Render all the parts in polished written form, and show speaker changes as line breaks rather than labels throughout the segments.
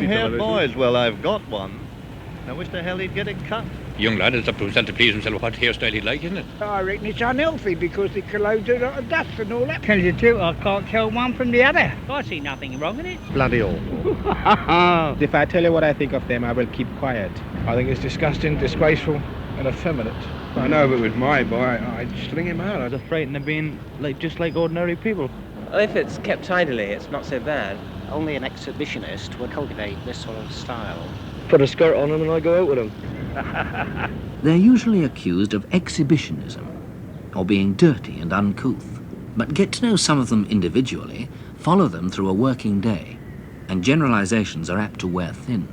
Long-haired boys, well, I've got one. I wish the hell he'd get it cut.
Young lad, it's up to himself to please himself what hairstyle he'd like, isn't it?
I reckon it's unhealthy because it collodes a lot of dust and all that.
Tell you the truth, I can't tell one from the other. I see nothing wrong in it.
Bloody awful.
If I tell you what I think of them, I will keep quiet.
I think it's disgusting, disgraceful and effeminate. I know, but with my boy, I'd sling him out.
They're frightened of being just like ordinary people.
Well, if it's kept tidily, it's not so bad.
Only an exhibitionist would cultivate this sort of style.
Put a skirt on them and I go out with them.
They're usually accused of exhibitionism, or being dirty and uncouth. But get to know some of them individually, follow them through a working day, and generalisations are apt to wear thin.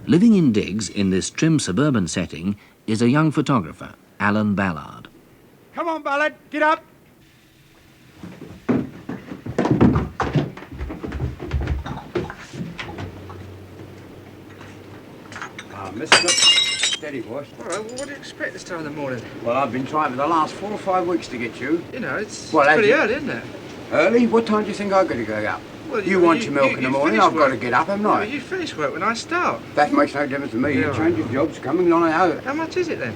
Living in digs in this trim suburban setting is a young photographer, Alan Ballard.
Come on, Ballard, get up.
Mister, steady, boys.
All right, well, what do you expect this time in the morning?
Well, I've been trying for the last 4 or 5 weeks to get you.
You know, it's
Well,
pretty
you-
early, isn't it?
Early? What time do you think I've got to go up?
Well,
you want your milk in the morning, I've got to get up, haven't I?
You finish work when I start.
That makes no difference to me.
Yeah,
You change your jobs, coming on out.
How much is it then?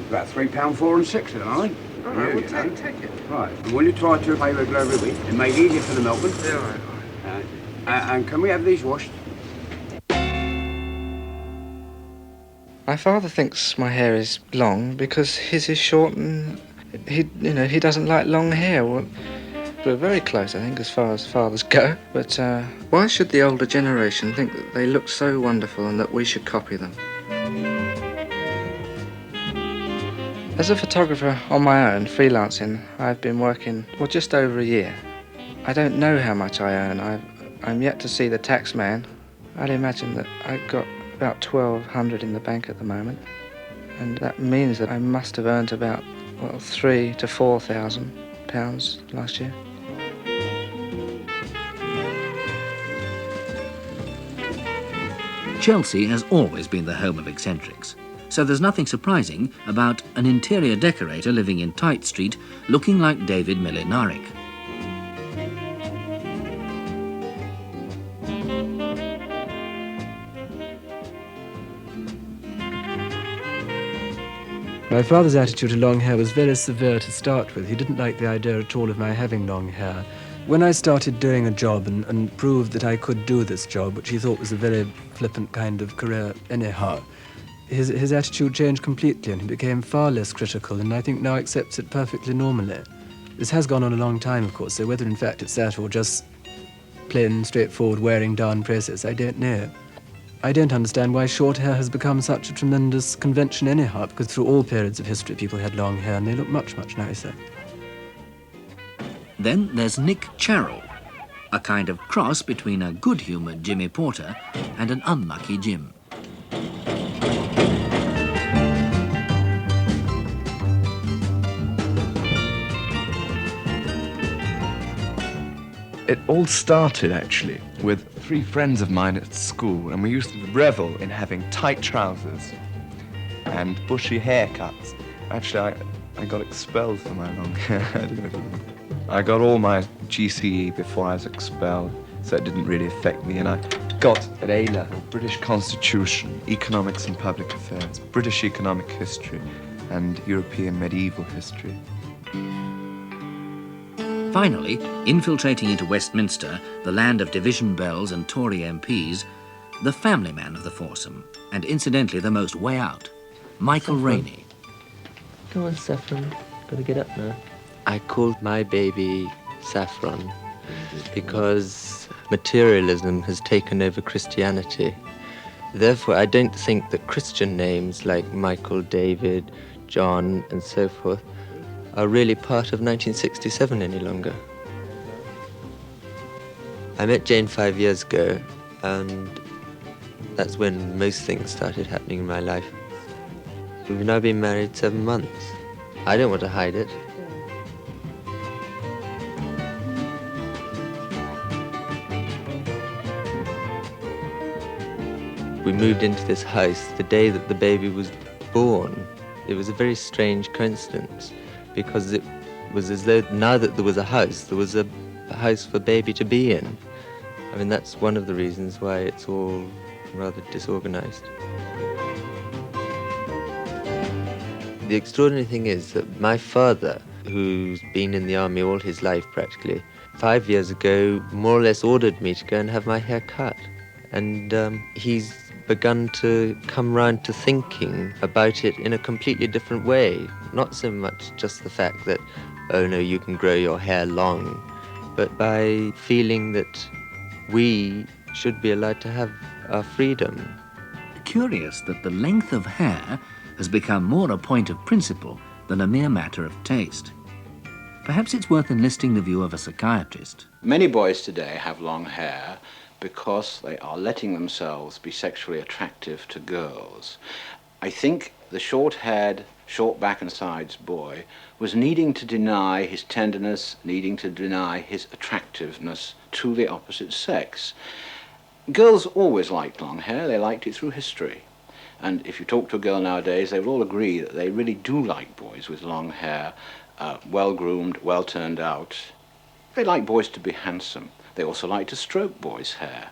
About £3, 4 and 6 at the moment.
All right, well, take it.
Right. And will you try to pay regular every week and make it easier for the milkman?
Yeah, all right.
And can we have these washed?
My father thinks my hair is long because his is short and he doesn't like long hair. Well, we're very close, I think, as far as fathers go. But why should the older generation think that they look so wonderful and that we should copy them? As a photographer on my own, freelancing, I've been working, well, just over a year. I don't know how much I earn. I'm yet to see the tax man. I'd imagine that I've got about 1,200 in the bank at the moment, and that means that I must have earned about, well, £3,000 to £4,000 last year.
Chelsea has always been the home of eccentrics, so there's nothing surprising about an interior decorator living in Tite Street looking like David Mlinaric.
My father's attitude to long hair was very severe to start with. He didn't like the idea at all of my having long hair. When I started doing a job and proved that I could do this job, which he thought was a very flippant kind of career anyhow, his attitude changed completely and he became far less critical, and I think now accepts it perfectly normally. This has gone on a long time, of course, so whether in fact it's that or just plain, straightforward wearing down process, I don't know. I don't understand why short hair has become such a tremendous convention anyhow, because through all periods of history people had long hair and they look much, much nicer.
Then there's Nick Charal, a kind of cross between a good-humoured Jimmy Porter and an unlucky Jim.
It all started, actually, with 3 friends of mine at school, and we used to revel in having tight trousers and bushy haircuts. Actually, I got expelled for my long hair. I got all my GCE before I was expelled, so it didn't really affect me, and I got at A-level British Constitution, Economics and Public Affairs, British Economic History, and European Medieval History.
Finally, infiltrating into Westminster, the land of division bells and Tory MPs, the family man of the foursome, and incidentally the most way out, Michael Rainey.
Come on, Saffron. Gotta get up now. I called my baby Saffron because materialism has taken over Christianity. Therefore, I don't think that Christian names like Michael, David, John, and so forth are really part of 1967 any longer. I met Jane 5 years ago, and that's when most things started happening in my life. We've now been married 7 months. I don't want to hide it. We moved into this house the day that the baby was born. It was a very strange coincidence, because it was as though now that there was a house for baby to be in. I mean, that's one of the reasons why it's all rather disorganized. The extraordinary thing is that my father, who's been in the army all his life practically, 5 years ago more or less ordered me to go and have my hair cut. And he's begun to come round to thinking about it in a completely different way. Not so much just the fact that, oh no, you can grow your hair long, but by feeling that we should be allowed to have our freedom.
Curious that the length of hair has become more a point of principle than a mere matter of taste. Perhaps it's worth enlisting the view of a psychiatrist.
Many boys today have long hair because they are letting themselves be sexually attractive to girls. I think the short-haired, short back and sides boy was needing to deny his tenderness, needing to deny his attractiveness to the opposite sex. Girls always liked long hair, they liked it through history. And if you talk to a girl nowadays, they will all agree that they really do like boys with long hair, well-groomed, well-turned out. They like boys to be handsome. They also like to stroke boys' hair.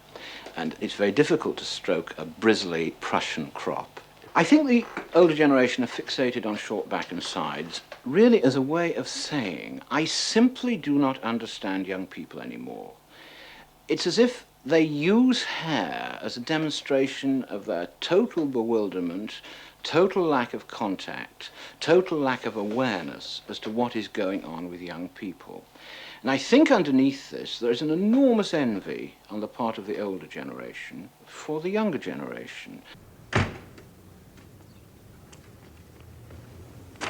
And it's very difficult to stroke a bristly Prussian crop. I think the older generation are fixated on short back and sides really as a way of saying, I simply do not understand young people anymore. It's as if they use hair as a demonstration of their total bewilderment, total lack of contact, total lack of awareness as to what is going on with young people. And I think underneath this there is an enormous envy on the part of the older generation for the younger generation.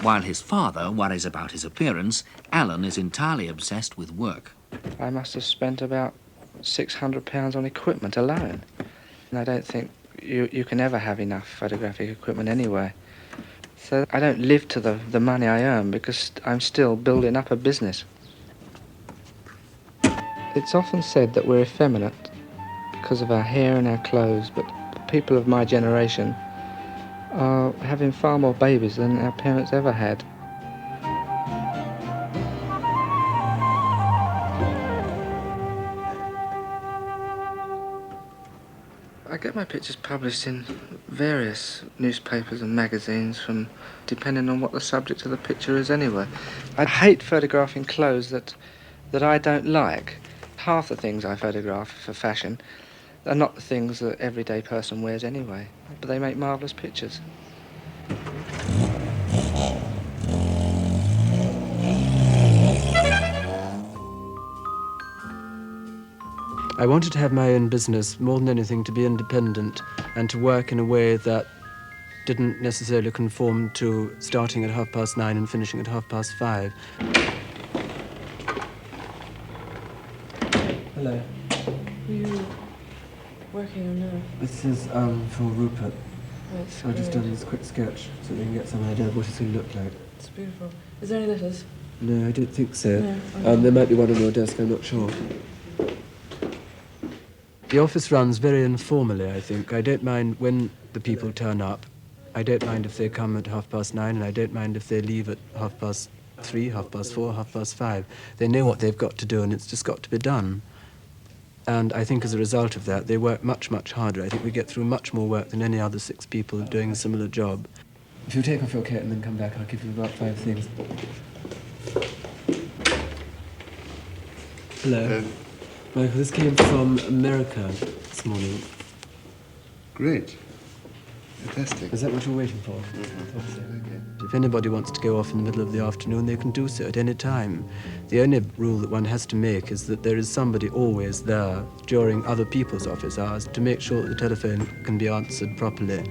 While his father worries about his appearance, Alan is entirely obsessed with work.
I must have spent about £600 on equipment alone. And I don't think you can ever have enough photographic equipment anyway. So I don't live to the money I earn because I'm still building up a business. It's often said that we're effeminate because of our hair and our clothes, but people of my generation are having far more babies than our parents ever had. I get my pictures published in various newspapers and magazines, depending on what the subject of the picture is anyway. I hate photographing clothes that I don't like. Half the things I photograph for fashion are not the things that everyday person wears anyway, but they make marvellous pictures.
I wanted to have my own business, more than anything to be independent and to work in a way that didn't necessarily conform to starting at 9:30 and finishing at 5:30. Hello.
Are you working on now?
This is for Rupert.
That's
so I've just done this quick sketch so we can get some idea of what it's going to look like.
It's beautiful. Is there any letters?
No, I don't think so.
No, okay.
There might be one on your desk, I'm not sure. The office runs very informally, I think. I don't mind when the people turn up. I don't mind if they come at 9:30, and I don't mind if they leave at 3:30, 4:30, 5:30. They know what they've got to do, and it's just got to be done. And I think as a result of that, they work much, much harder. I think we get through much more work than any other 6 people doing a similar job. If you take off your coat and then come back, I'll give you about 5 things. Hello. Michael, this came from America this morning.
Great. Fantastic.
Is that what you're waiting for?
Mm-hmm.
If anybody wants to go off in the middle of the afternoon, they can do so at any time. The only rule that one has to make is that there is somebody always there during other people's office hours to make sure that the telephone can be answered properly,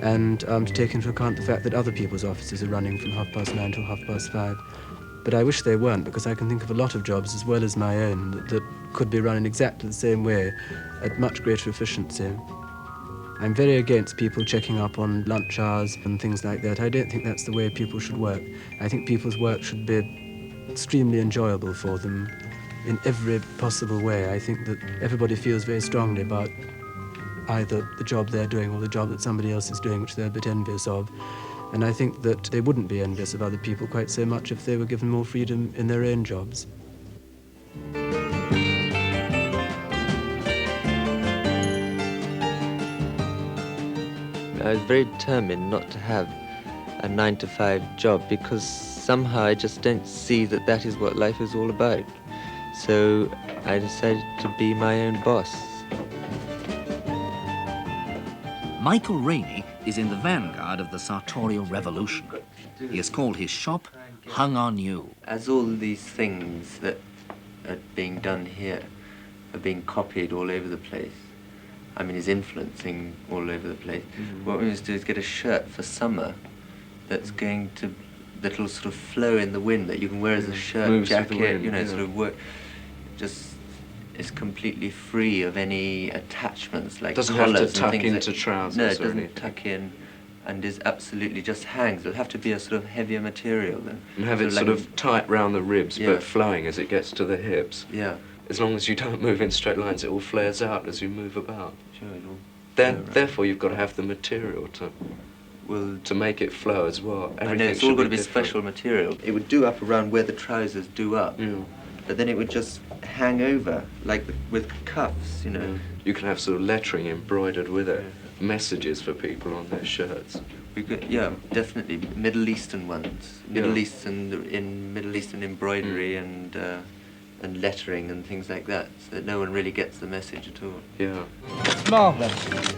and to take into account the fact that other people's offices are running from 9:30 till 5:30. But I wish they weren't, because I can think of a lot of jobs as well as my own that could be run in exactly the same way at much greater efficiency. I'm very against people checking up on lunch hours and things like that. I don't think that's the way people should work. I think people's work should be extremely enjoyable for them in every possible way. I think that everybody feels very strongly about either the job they're doing or the job that somebody else is doing, which they're a bit envious of. And I think that they wouldn't be envious of other people quite so much if they were given more freedom in their own jobs.
I was very determined not to have a 9-to-5 job because somehow I just don't see that that is what life is all about. So I decided to be my own boss.
Michael Rainey is in the vanguard of the sartorial revolution. He has called his shop Hung on You.
As all these things that are being done here are being copied all over the place, I mean, is influencing all over the place. What we must do is get a shirt for summer that'll sort of flow in the wind, that you can wear as a shirt,
Moves with the
jacket,
wind,
you know,
yeah.
sort of work. Just is completely free of any attachments like
Doesn't have to
collars and
tuck
things
into
like,
trousers
No,
or
it doesn't
anything.
tuck in, and is absolutely just hangs. It'll have to be a sort of heavier material than.
And have it sort of tight round the ribs,
Yeah.
but flowing as it gets to the hips.
Yeah.
As long as you don't move in straight lines, it all flares out as you move about.
Sure, it'll
Therefore, you've got to have the material to make it flow as well.
I know,
Everything
it's all
should
got to be
different.
special material. It would do up around where the trousers do up, but then it would just hang over, like with cuffs, you know.
You can have sort of lettering embroidered with it, messages for people on their shirts.
We could, yeah, definitely Middle Eastern ones, Middle
Yeah.
Eastern embroidery and lettering and things like that, so that no one really gets the message at all.
Yeah.
Marvellous.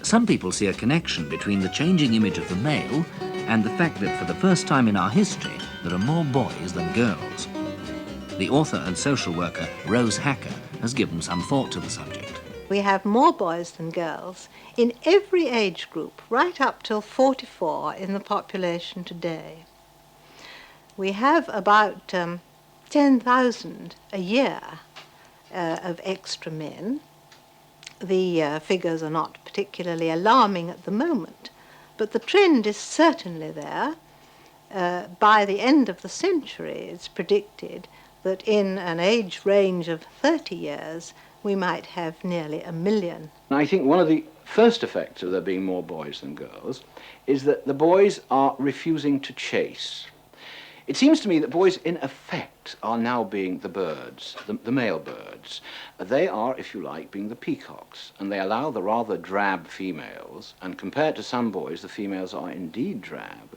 Some people see a connection between the changing image of the male and the fact that for the first time in our history, there are more boys than girls. The author and social worker Rose Hacker has given some thought to the subject.
We have more boys than girls in every age group, right up till 44 in the population today. We have about 10,000 a year of extra men. The figures are not particularly alarming at the moment, but the trend is certainly there. By the end of the century, it's predicted that in an age range of 30 years, we might have nearly 1 million.
I think one of the first effects of there being more boys than girls is that the boys are refusing to chase. It seems to me that boys, in effect, are now being the birds, the male birds. They are, if you like, being the peacocks, and they allow the rather drab females, and compared to some boys, the females are indeed drab,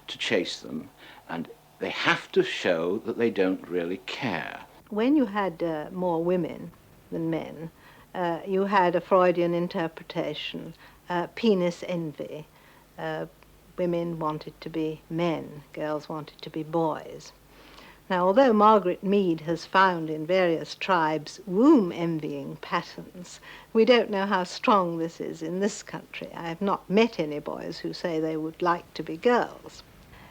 to chase them, and they have to show that they don't really care.
When you had more women than men, you had a Freudian interpretation, penis envy. Women wanted to be men, girls wanted to be boys. Now, although Margaret Mead has found in various tribes womb-envying patterns, we don't know how strong this is in this country. I have not met any boys who say they would like to be girls.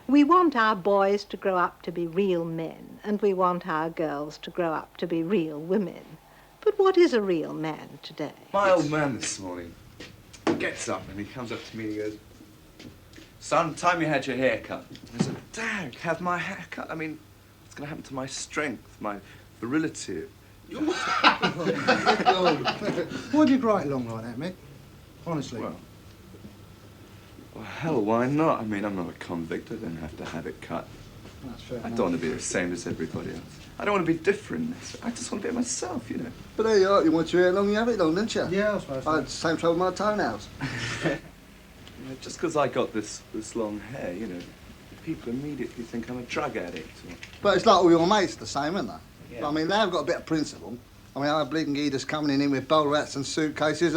We want our boys to grow up to be real men, and we want our girls to grow up to be real women. But what is a real man today?
My old man this morning gets up and he comes up to me and he goes, "Son, time you had your hair cut." And I said, "Dad, have my hair cut? I mean, what's going to happen to my strength, my virility?"
Why do you grow it long like that, Mick? Honestly.
Well, hell, why not? I mean, I'm not a convict. I don't have to have it cut.
That's fair
I
enough.
don't want to be the same as everybody else. I don't want to be different. I just want to be myself, you know.
But there you are. You want your hair long, you have it long, don't you? Yeah, I suppose. I had the same trouble with my toenails.
You know, just because I got this long hair, you know, people immediately think I'm a drug addict.
But it's like all your mates the same, aren't they? Yeah. I mean, they've got a bit of principle. I mean, our bleeding geeders coming in with bowler hats and suitcases,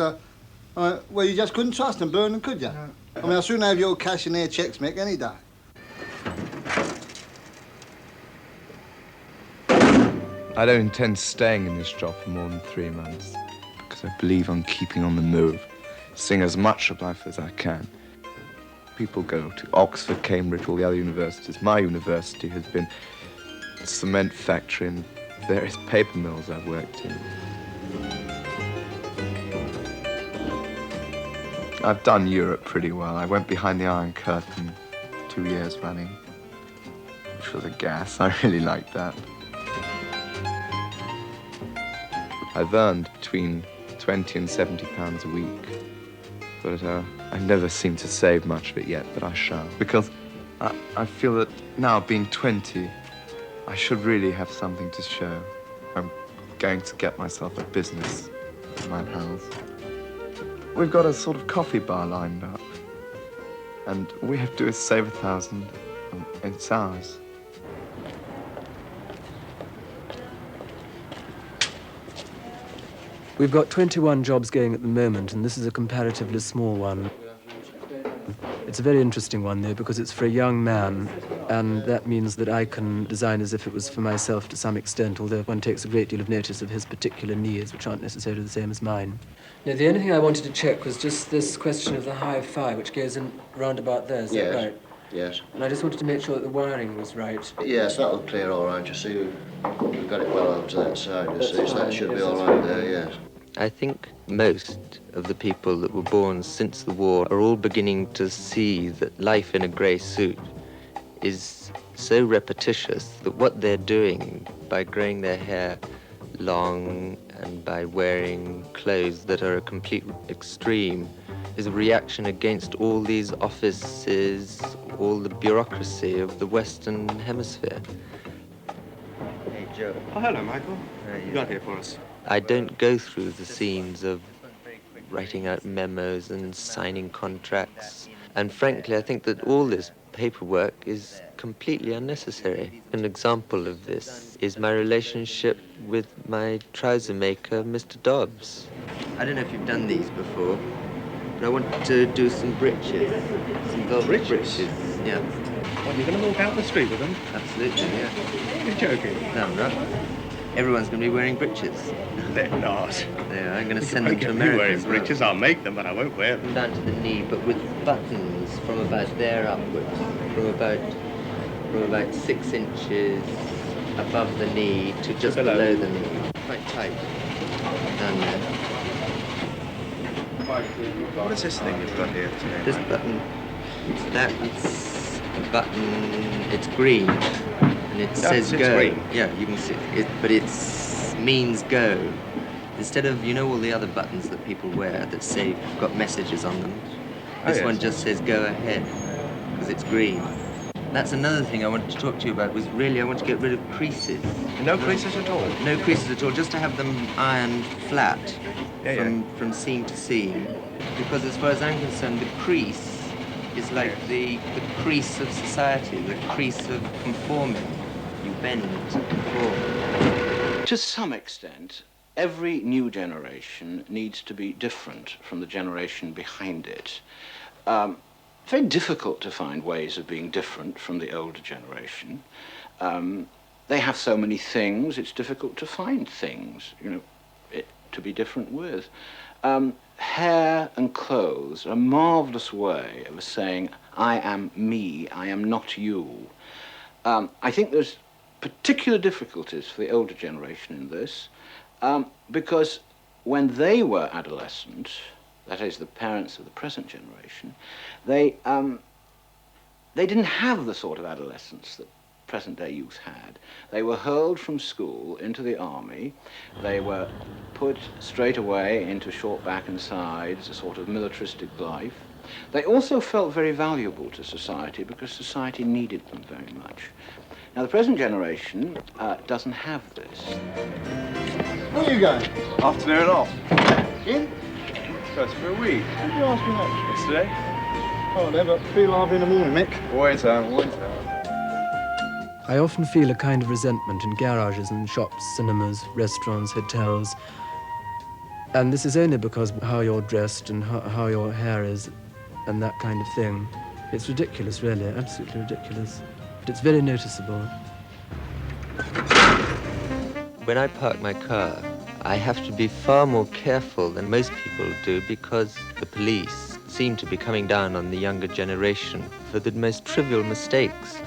well, you just couldn't trust them, burn them, could you? No. I mean, I'll soon have your cash in their checks, Mick, any day.
I don't intend staying in this job for more than 3 months because I believe on keeping on the move, seeing as much of life as I can. People go to Oxford, Cambridge, all the other universities. My university has been a cement factory and various paper mills I've worked in. I've done Europe pretty well. I went behind the Iron Curtain 2 years running, which was a gas. I really liked that. I've earned between 20 and 70 pounds a week, but I never seem to save much of it yet, but I shall. Because I feel that now, being 20, I should really have something to show. I'm going to get myself a business with my pals. We've got a sort of coffee bar lined up. And all we have to do is save 1,000, and it's ours.
We've got 21 jobs going at the moment, and this is a comparatively small one. It's a very interesting one, though, because it's for a young man, and that means that I can design as if it was for myself to some extent, although one takes a great deal of notice of his particular needs, which aren't necessarily the same as mine. No, the only thing I wanted to check was just this question of the hi-fi, which goes in round about there, is that right?
Yes.
And I just wanted to make sure that the wiring was right.
Yes, that'll clear all right, you see. We've got it well over to that side, you see, so that should be all right there, yes.
I think most of the people that were born since the war are all beginning to see that life in a grey suit is so repetitious that what they're doing by growing their hair long and by wearing clothes that are a complete extreme is a reaction against all these offices, all the bureaucracy of the Western Hemisphere.
Hey, Joe. Oh, hello, Michael. You got here for us.
I don't go through the scenes of writing out memos and signing contracts. And frankly, I think that all this paperwork is completely unnecessary. An example of this is my relationship with my trouser maker, Mr. Dobbs. I don't know if you've done these before, but I want to do some breeches. Some velvet breeches? Yeah.
What, you're going to walk out the street with them?
Absolutely, yeah.
You're joking?
No, I'm not. Everyone's going to be wearing breeches.
They're not.
Yeah, I'm going to send them to America.
Wearing breeches, I'll make them, but I won't wear them.
Down to the knee, but with buttons from about there upwards, from about 6 inches above the knee to just below the knee. Quite tight down there.
What is this thing you've got here today?
This button, that's a button, it's green. And it says go.
Green.
Yeah, you can see it, but it means go. Instead of, you know, all the other buttons that people wear that say got messages on them. This one just says go ahead because it's green. That's another thing I wanted to talk to you about. Was really I want to get rid of creases.
No creases at all.
No creases at all. Just to have them ironed flat from seam to seam. Because as far as I'm concerned, the crease is like the crease of society, the crease of conforming. You bend to conform.
To some extent, every new generation needs to be different from the generation behind it. Very difficult to find ways of being different from the older generation. They have so many things, it's difficult to find things, you know, to be different with. Hair and clothes are a marvelous way of saying, I am me, I am not you. I think there's particular difficulties for the older generation in this, because when they were adolescent, that is, the parents of the present generation, they didn't have the sort of adolescence that present-day youth had. They were hurled from school into the army. They were put straight away into short back and sides, a sort of militaristic life. They also felt very valuable to society because society needed them very much. Now, the present generation doesn't have this.
Where are you going?
Afternoon off.
In?
Goes for a week.
Did you ask me that?
Yesterday?
Oh, never. Be lively in the morning, Mick.
Always always
I often feel a kind of resentment in garages and shops, cinemas, restaurants, hotels. And this is only because of how you're dressed and how your hair is and that kind of thing. It's ridiculous, really, absolutely ridiculous. But it's very noticeable.
When I park my car, I have to be far more careful than most people do because the police seem to be coming down on the younger generation for the most trivial mistakes.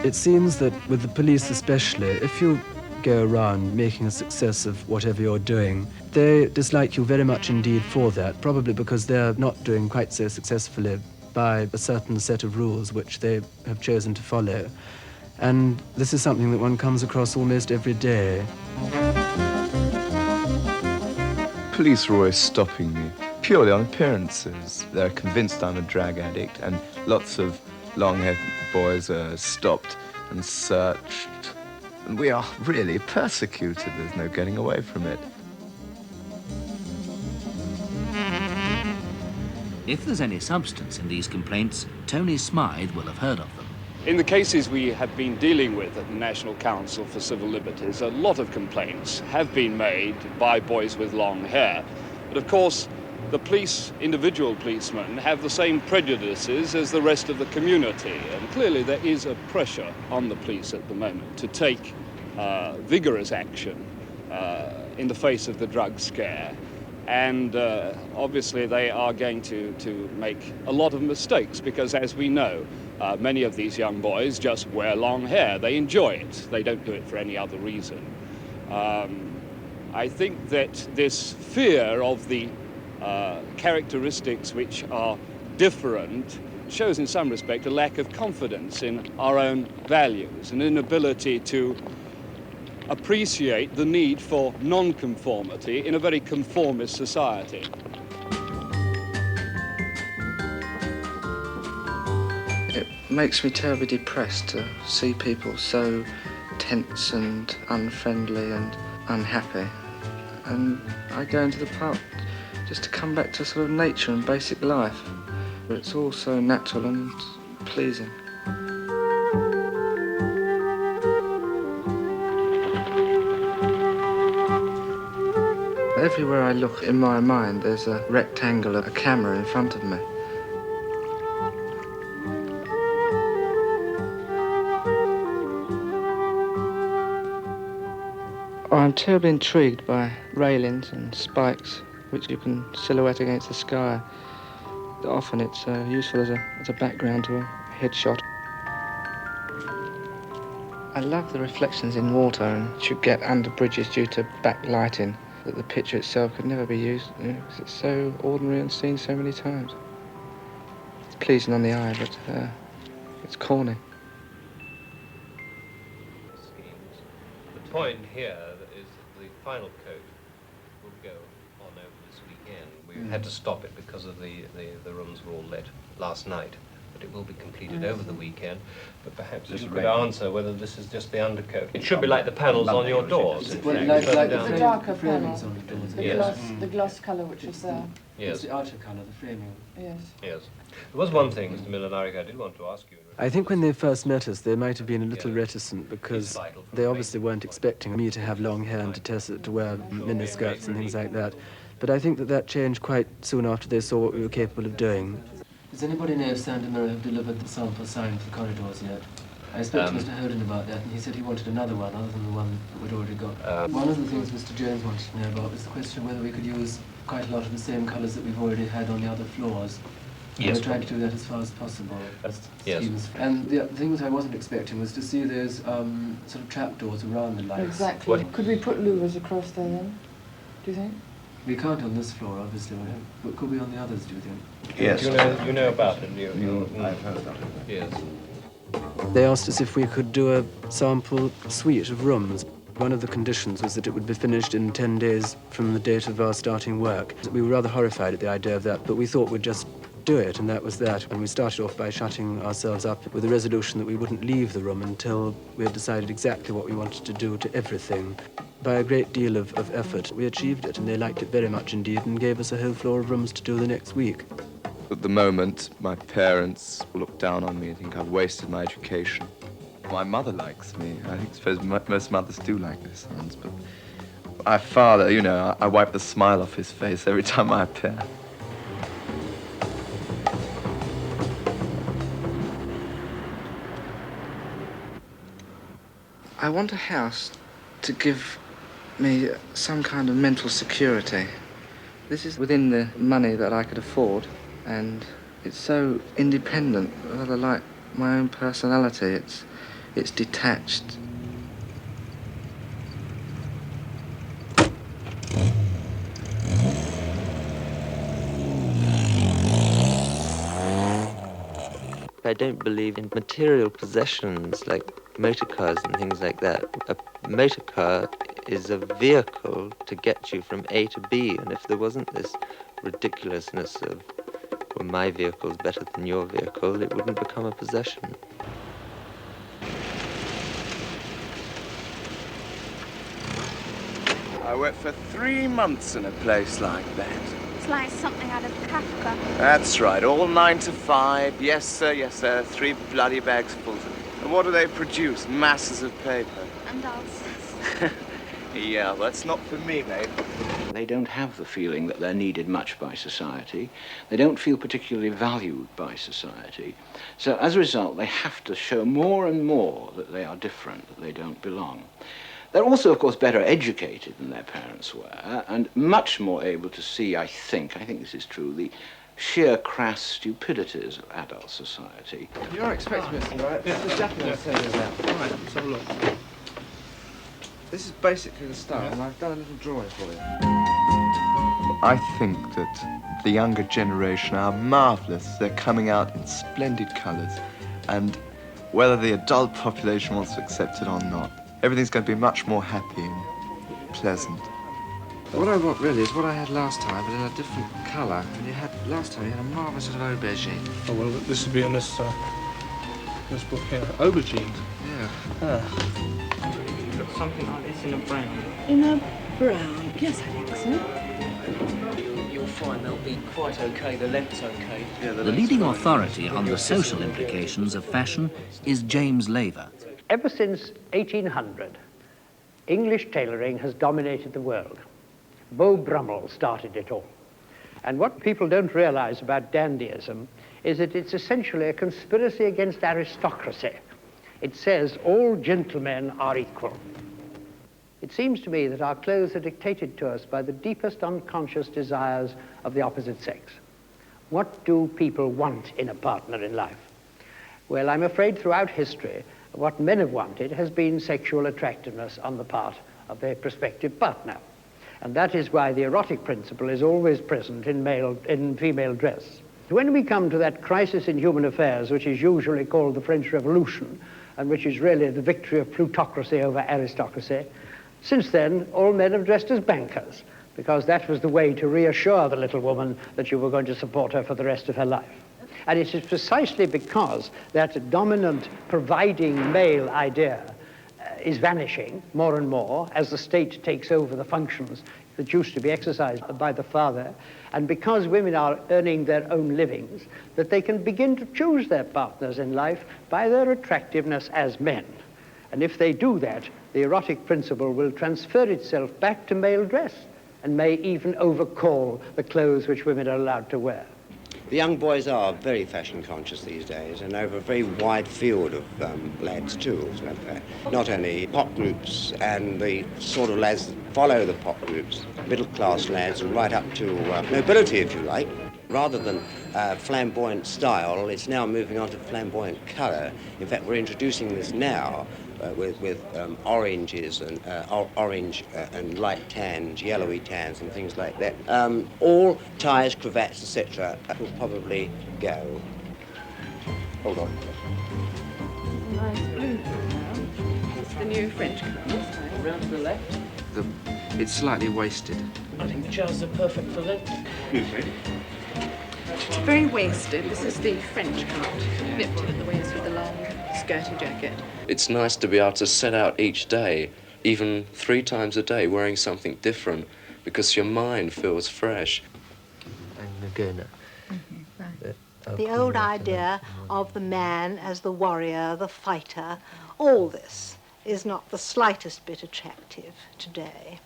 It seems that with the police especially, if you go around making a success of whatever you're doing, they dislike you very much indeed for that, probably because they're not doing quite so successfully by a certain set of rules which they have chosen to follow. And this is something that one comes across almost every day.
Police are always stopping me, purely on appearances. They're convinced I'm a drag addict, and lots of long-haired boys are stopped and searched. And we are really persecuted. There's no getting away from it.
If there's any substance in these complaints, Tony Smythe will have heard of them.
In the cases we have been dealing with at the National Council for Civil Liberties, a lot of complaints have been made by boys with long hair. But of course, the police, individual policemen, have the same prejudices as the rest of the community. And clearly there is a pressure on the police at the moment to take vigorous action in the face of the drug scare. And obviously they are going to make a lot of mistakes because, as we know, many of these young boys just wear long hair. They enjoy it. They don't do it for any other reason. I think that this fear of the characteristics which are different shows in some respect a lack of confidence in our own values, an inability to appreciate the need for nonconformity in a very conformist society.
It makes me terribly depressed to see people so tense and unfriendly and unhappy. And I go into the park just to come back to sort of nature and basic life. It's all so natural and pleasing. Everywhere I look in my mind, there's a rectangle of a camera in front of me. I'm terribly intrigued by railings and spikes which you can silhouette against the sky. Often it's useful as a background to a headshot. I love the reflections in water and should get under bridges due to backlighting, that the picture itself could never be used, because it's so ordinary and seen so many times. It's pleasing on the eye, but it's corny.
The point here is that the final coat will go on over this weekend. We had to stop it because of the rooms were all lit last night, but it will be completed over the weekend. But perhaps you could answer whether this is just the undercoat. It should be like the panels on your doors.
Like the darker panels, the gloss colour which is there.
Yes.
It's the outer colour, the framing.
Yes.
Yes. There was one thing, Mr. Mlinaric, I did want to ask you.
I think when they first met us, they might have been a little reticent because they obviously weren't expecting me to have long hair and to wear miniskirts and things like that. But I think that changed quite soon after they saw what we were capable of doing. Does anybody know if Sandomir have delivered the sample sign for the corridors yet? I spoke to Mr. Hoden about that, and he said he wanted another one other than the one that we'd already got. One of the things Mr. Jones wanted to know about was the question of whether we could use quite a lot of the same colours that we've already had on the other floors.
Yes.
We're trying to do that as far as possible.
Yes.
And the thing that I wasn't expecting was to see those sort of trapdoors around the lights.
Exactly. Could we put louvers across there then, do you think?
We can't on this floor, obviously, but could we on the others, do you think?
Yes. You know about it. I've heard about it. Yes.
They asked us if we could do a sample suite of rooms. One of the conditions was that it would be finished in 10 days from the date of our starting work. We were rather horrified at the idea of that, but we thought we'd just do it, and that was that. And we started off by shutting ourselves up with the resolution that we wouldn't leave the room until we had decided exactly what we wanted to do to everything. By a great deal of effort, we achieved it, and they liked it very much indeed and gave us a whole floor of rooms to do the next week.
At the moment, my parents look down on me and think I've wasted my education. My mother likes me. I suppose most mothers do like their sons, but my father, you know, I wipe the smile off his face every time I appear.
I want a house to give me some kind of mental security. This is within the money that I could afford, and it's so independent, rather like my own personality. It's detached.
I don't believe in material possessions like motor cars and things like that. A motor car is a vehicle to get you from A to B, and if there wasn't this ridiculousness of, well, my vehicle's better than your vehicle, it wouldn't become a possession.
I worked for 3 months in a place like that. It's
like something out of Kafka.
That's right, all 9 to 5. Yes, sir, 3 bloody bags full. And what do they produce? Masses of paper.
And ulcers.
Yeah, that's not for me, mate.
They don't have the feeling that they're needed much by society. They don't feel particularly valued by society. So as a result, they have to show more and more that they are different, that they don't belong. They're also, of course, better educated than their parents were, and much more able to see, I think this is true, the sheer crass stupidities of adult society.
You're expecting me, right? This is definitely what I'm saying about. Right, let's have a look. This is basically the style, and I've done a little drawing for you.
I think that the younger generation are marvellous. They're coming out in splendid colours, and whether the adult population wants to accept it or not, everything's going to be much more happy and pleasant.
What I want really is what I had last time, but in a different colour. And last time you had a marvellous sort of aubergine.
Oh, well, this would be in this book here. Aubergine.
Yeah.
You've got something like this in a brown.
In a brown? Yes, I think so.
You'll find they'll be quite okay. The length's okay. Yeah,
The leading authority on the social implications of fashion is James Laver.
Ever since 1800, English tailoring has dominated the world. Beau Brummel started it all. And what people don't realize about dandyism is that it's essentially a conspiracy against aristocracy. It says all gentlemen are equal. It seems to me that our clothes are dictated to us by the deepest unconscious desires of the opposite sex. What do people want in a partner in life? Well, I'm afraid throughout history, what men have wanted has been sexual attractiveness on the part of their prospective partner. And that is why the erotic principle is always present in female dress. When we come to that crisis in human affairs, which is usually called the French Revolution, and which is really the victory of plutocracy over aristocracy, since then, all men have dressed as bankers, because that was the way to reassure the little woman that you were going to support her for the rest of her life. And it is precisely because that dominant providing male idea is vanishing more and more as the state takes over the functions that used to be exercised by the father, and because women are earning their own livings, that they can begin to choose their partners in life by their attractiveness as men. And if they do that, the erotic principle will transfer itself back to male dress and may even overcall the clothes which women are allowed to wear.
The young boys are very fashion conscious these days, and over a very wide field of lads too, as a matter of fact. Not only pop groups and the sort of lads that follow the pop groups, middle class lads, and right up to nobility, if you like. Rather than flamboyant style, it's now moving on to flamboyant colour. In fact, we're introducing this now with oranges and orange and light tans, yellowy tans and things like that. All ties, cravats, etc. will probably go. Hold on.
Nice blue now. It's the new French cut.
Round to the left.
It's slightly wasted.
I think the trousers are perfect for length.
Excuse me.
It's very wasted. This is the French cut. Nipped in at the waist with a long skirty jacket.
It's nice to be able to set out each day, even 3 times a day, wearing something different, because your mind feels fresh.
The old idea of the man as the warrior, the fighter, all this is not the slightest bit attractive today.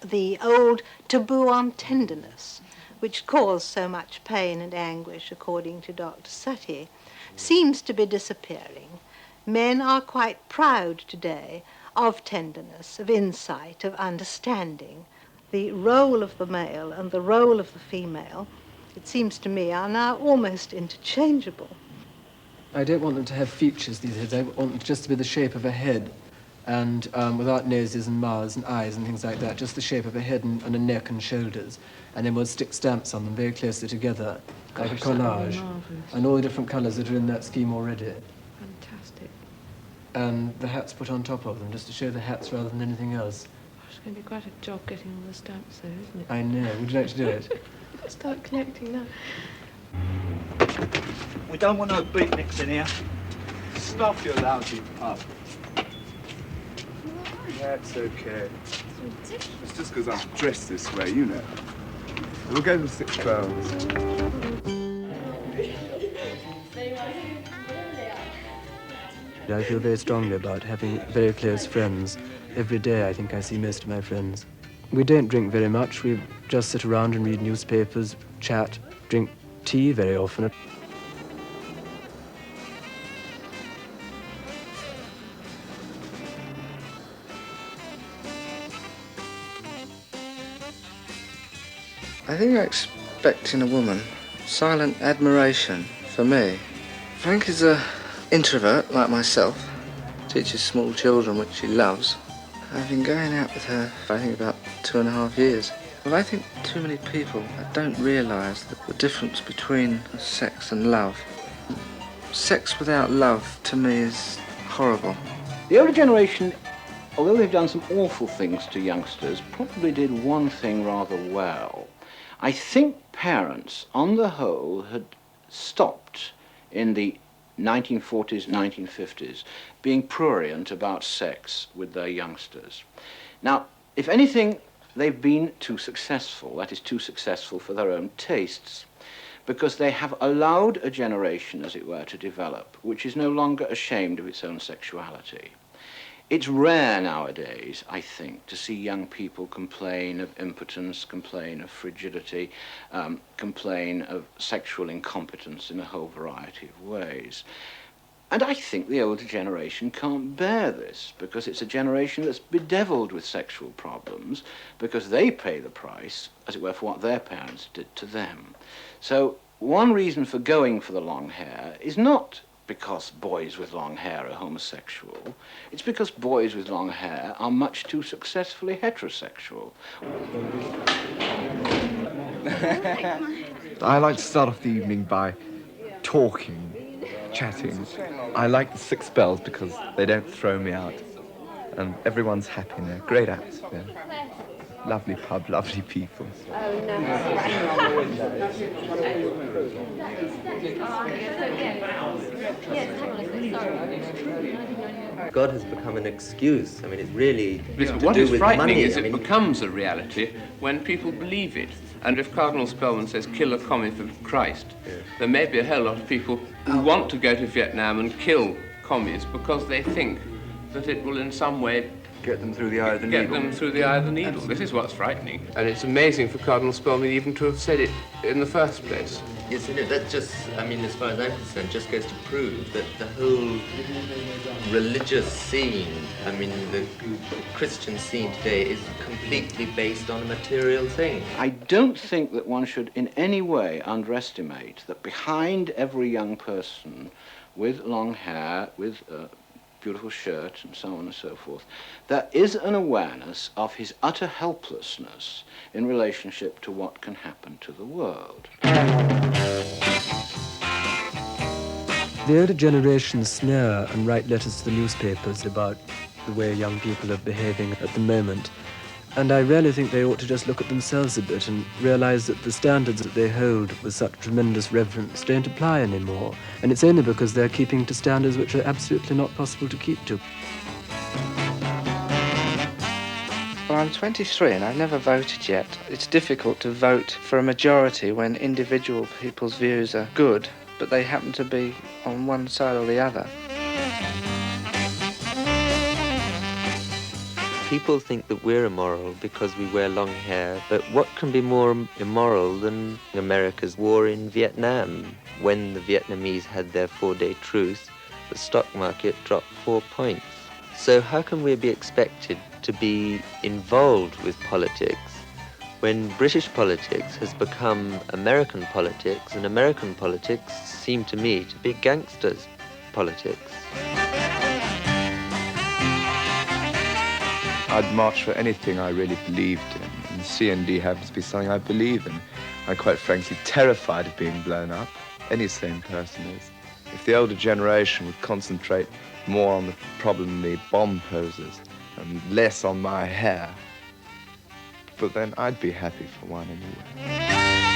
The old taboo on tenderness, which caused so much pain and anguish, according to Dr. Suttie, seems to be disappearing. Men are quite proud today of tenderness, of insight, of understanding. The role of the male and the role of the female, it seems to me, are now almost interchangeable.
I don't want them to have features, these heads. I want them just to be the shape of a head, and without noses and mouths and eyes and things like that, just the shape of a head and a neck and shoulders. And then we'll stick stamps on them very closely together, like a collage. And all the different colours that are in that scheme already.
Fantastic.
And the hats put on top of them, just to show the hats rather than anything else.
It's going to be quite a job getting all the stamps though, isn't it?
I know. Would you like to do it?
Start collecting now.
We don't want no beatniks in here. Stuff your lousy pub.
That's okay. It's just because I'm dressed this way, you know. We'll go with 6/12.
I feel very strongly about having very close friends. Every day I think I see most of my friends. We don't drink very much. We just sit around and read newspapers, chat, drink tea very often.
I think I expect in a woman silent admiration for me. Frank is an introvert like myself, teaches small children which she loves. I've been going out with her for I think about 2.5 years. But I think too many people don't realise the difference between sex and love. Sex without love to me is horrible.
The older generation, although they've done some awful things to youngsters, probably did one thing rather well. I think parents, on the whole, had stopped in the 1940s, 1950s, being prurient about sex with their youngsters. Now, if anything, they've been too successful. That is, too successful for their own tastes, because they have allowed a generation, as it were, to develop, which is no longer ashamed of its own sexuality. It's rare nowadays, I think, to see young people complain of impotence, complain of frigidity, complain of sexual incompetence in a whole variety of ways. And I think the older generation can't bear this, because it's a generation that's bedeviled with sexual problems, because they pay the price, as it were, for what their parents did to them. So one reason for going for the long hair is not because boys with long hair are homosexual. It's because boys with long hair are much too successfully heterosexual.
I like to start off the evening by talking, chatting. I like the 6 bells because they don't throw me out. And everyone's happy in there. Great atmosphere. Lovely pub, lovely people.
Oh, no.
God has become an excuse. I mean, it's really
What is frightening is it becomes a reality when people believe it. And if Cardinal Spellman says, kill a commie for Christ, there may be a hell lot of people who want to go to Vietnam and kill commies because they think that it will in some way
get them through the eye of the needle.
Get them through the eye of the needle. This is what's frightening. And it's amazing for Cardinal Spellman even to have said it in the first place.
Yes, you know, that just, I mean, as far as I'm concerned, just goes to prove that the whole religious scene, I mean, the Christian scene today is completely based on a material thing.
I don't think that one should in any way underestimate that behind every young person with long hair, with beautiful shirt and so on and so forth, there is an awareness of his utter helplessness in relationship to what can happen to the world.
The older generation sneer and write letters to the newspapers about the way young people are behaving at the moment. And I really think they ought to just look at themselves a bit and realise that the standards that they hold with such tremendous reverence don't apply anymore. And it's only because they're keeping to standards which are absolutely not possible to keep to.
Well, I'm 23 and I've never voted yet. It's difficult to vote for a majority when individual people's views are good, but they happen to be on one side or the other.
People think that we're immoral because we wear long hair, but what can be more immoral than America's war in Vietnam? When the Vietnamese had their 4-day truce, the stock market dropped 4 points. So how can we be expected to be involved with politics when British politics has become American politics, and American politics seem to me to be gangsters' politics?
I'd march for anything I really believed in, and CND happens to be something I believe in. I'm quite frankly terrified of being blown up. Any sane person is. If the older generation would concentrate more on the problem the bomb poses and less on my hair, but then I'd be happy for one anyway.